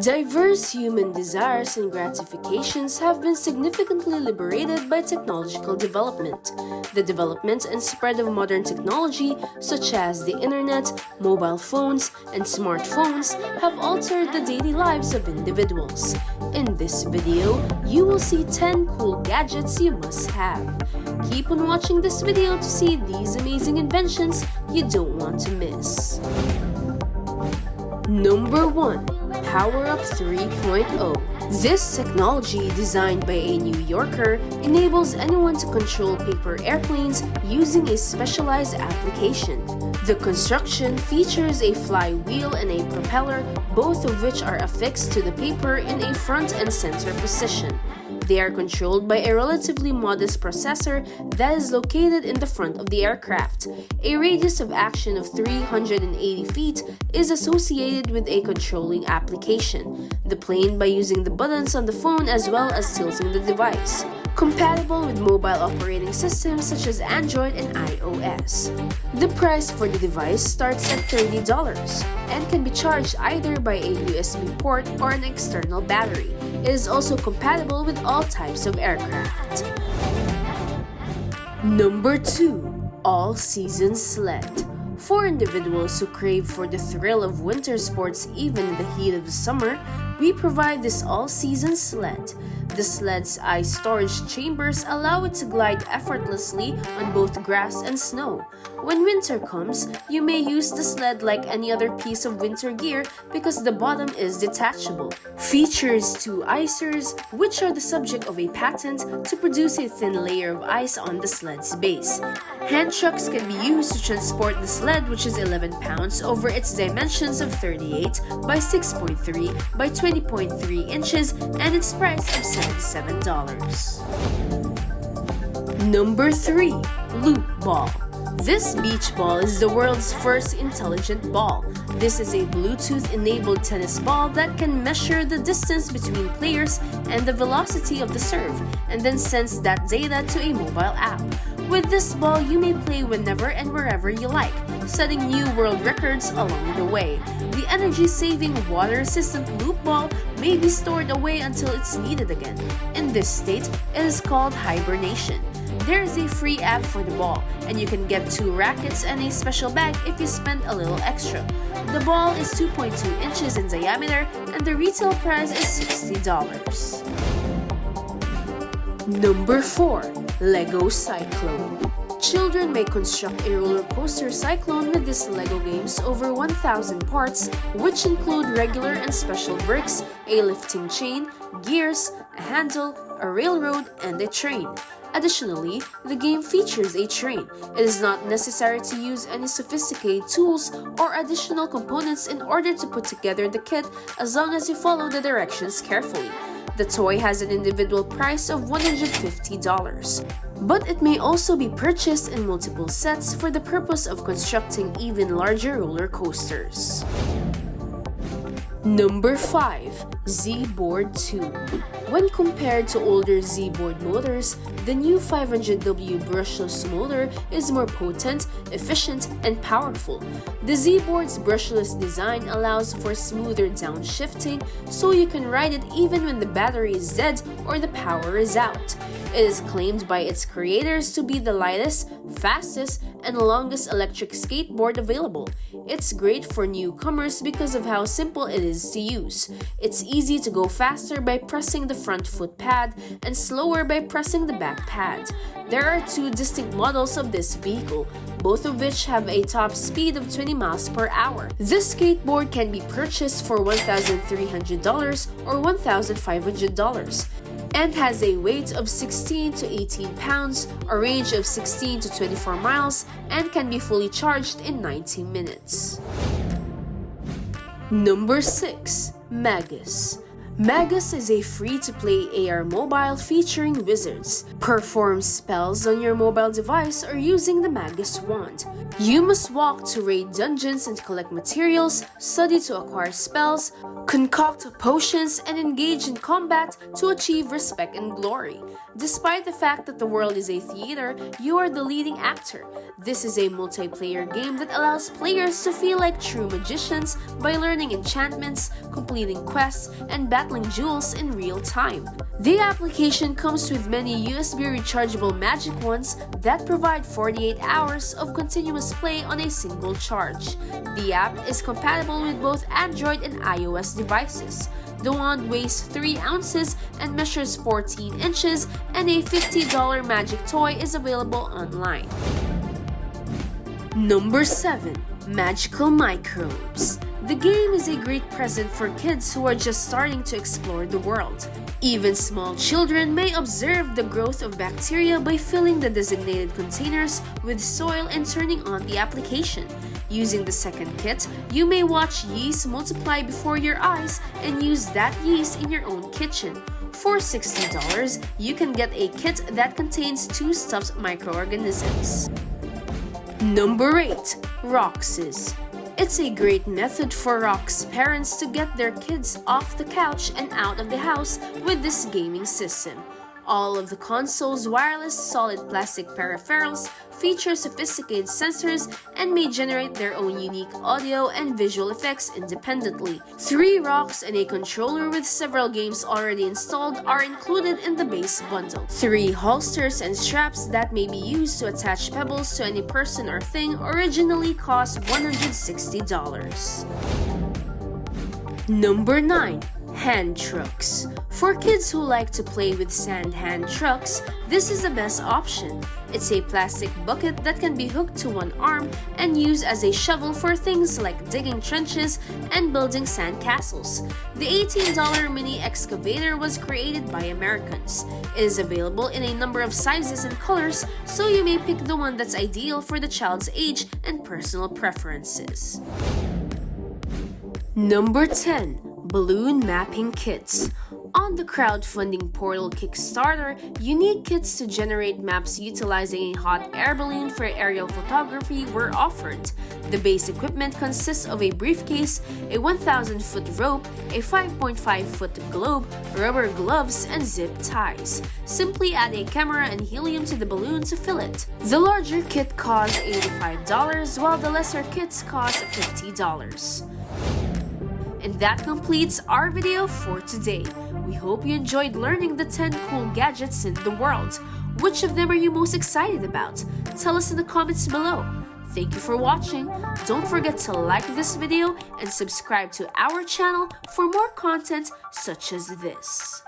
Diverse human desires and gratifications have been significantly liberated by technological development. The development and spread of modern technology, such as the internet, mobile phones, and smartphones, have altered the daily lives of individuals. In this video, you will see 10 cool gadgets you must have. Keep on watching this video to see these amazing inventions you don't want to miss. Number 1. POWERUP 3.0. This technology, designed by a New Yorker, enables anyone to control paper airplanes using a specialized application. The construction features a flywheel and a propeller, both of which are affixed to the paper in a front and center position. They are controlled by a relatively modest processor that is located in the front of the aircraft. A radius of action of 380 feet is associated with a controlling application, the plane by using the buttons on the phone as well as tilting the device. Compatible with mobile operating systems such as Android and iOS. The price for the device starts at $30 and can be charged either by a USB port or an external battery. It is also compatible with all types of aircraft. Number 2. AllSeason Sled. For individuals who crave for the thrill of winter sports even in the heat of the summer, we provide this all-season sled. The sled's ice storage chambers allow it to glide effortlessly on both grass and snow. When winter comes, you may use the sled like any other piece of winter gear because the bottom is detachable. Features 2 icers, which are the subject of a patent to produce a thin layer of ice on the sled's base. HANDTRUX can be used to transport the sled, which is 11 pounds, over its dimensions of 38 by 6.3 by 20.3 inches and its price of $77. Number 3. LOOPBALL. This beach ball is the world's first intelligent ball. This is a Bluetooth-enabled tennis ball that can measure the distance between players and the velocity of the serve, and then sends that data to a mobile app. With this ball, you may play whenever and wherever you like, setting new world records along the way. The energy-saving, water-resistant loop ball may be stored away until it's needed again. In this state, it is called hibernation. There is a free app for the ball, and you can get 2 rackets and a special bag if you spend a little extra. The ball is 2.2 inches in diameter, and the retail price is $60. Number 4. Lego Cyclone. Children may construct a roller coaster Cyclone with this Lego game's over 1,000 parts, which include regular and special bricks, a lifting chain, gears, a handle, a railroad, and a train. Additionally, the game features a train. It is not necessary to use any sophisticated tools or additional components in order to put together the kit as long as you follow the directions carefully. The toy has an individual price of $150, but it may also be purchased in multiple sets for the purpose of constructing even larger roller coasters. Number 5. ZBOARD 2. When compared to older ZBOARD motors, the new 500W brushless motor is more potent, efficient, and powerful. The ZBOARD's brushless design allows for smoother downshifting, so you can ride it even when the battery is dead or the power is out. It is claimed by its creators to be the lightest, fastest, and longest electric skateboard available. It's great for newcomers because of how simple it is to use. It's easy to go faster by pressing the front foot pad and slower by pressing the back pad. There are 2 distinct models of this vehicle, both of which have a top speed of 20 miles per hour. This skateboard can be purchased for $1,300 or $1,500 and has a weight of 16 to 18 pounds, a range of 16 to 24 miles, and can be fully charged in 90 minutes. Number 6. Magus. Magus is a free-to-play AR mobile featuring wizards. Perform spells on your mobile device or using the Magus wand. You must walk to raid dungeons and collect materials, study to acquire spells, concoct potions, and engage in combat to achieve respect and glory. Despite the fact that the world is a theater, you are the leading actor. This is a multiplayer game that allows players to feel like true magicians by learning enchantments, completing quests, and battling duels in real time. The application comes with many USB rechargeable magic wands that provide 48 hours of continuous play on a single charge. The app is compatible with both Android and iOS devices. The wand weighs 3 ounces and measures 14 inches, and a $50 magic toy is available online. Number 7. Magical Microbes. The game is a great present for kids who are just starting to explore the world. Even small children may observe the growth of bacteria by filling the designated containers with soil and turning on the application. Using the second kit, you may watch yeast multiply before your eyes and use that yeast in your own kitchen. For $60, you can get a kit that contains 2 stuffed microorganisms. Number 8. ROXS. It's a great method for ROXS parents to get their kids off the couch and out of the house with this gaming system. All of the console's wireless solid plastic peripherals feature sophisticated sensors and may generate their own unique audio and visual effects independently. 3 ROXS and a controller with several games already installed are included in the base bundle. 3 holsters and straps that may be used to attach pebbles to any person or thing originally cost $160. Number 9. HANDTRUX. For kids who like to play with sand hand trucks, this is the best option. It's a plastic bucket that can be hooked to one arm and used as a shovel for things like digging trenches and building sand castles. The $18 mini excavator was created by Americans. It is available in a number of sizes and colors, so you may pick the one that's ideal for the child's age and personal preferences. Number 10. Balloon Mapping Kits. On the crowdfunding portal Kickstarter, unique kits to generate maps utilizing a hot air balloon for aerial photography were offered. The base equipment consists of a briefcase, a 1,000-foot rope, a 5.5-foot globe, rubber gloves, and zip ties. Simply add a camera and helium to the balloon to fill it. The larger kit costs $85, while the lesser kits cost $50. And that completes our video for today. We hope you enjoyed learning the 10 cool gadgets in the world. Which of them are you most excited about? Tell us in the comments below. Thank you for watching. Don't forget to like this video and subscribe to our channel for more content such as this.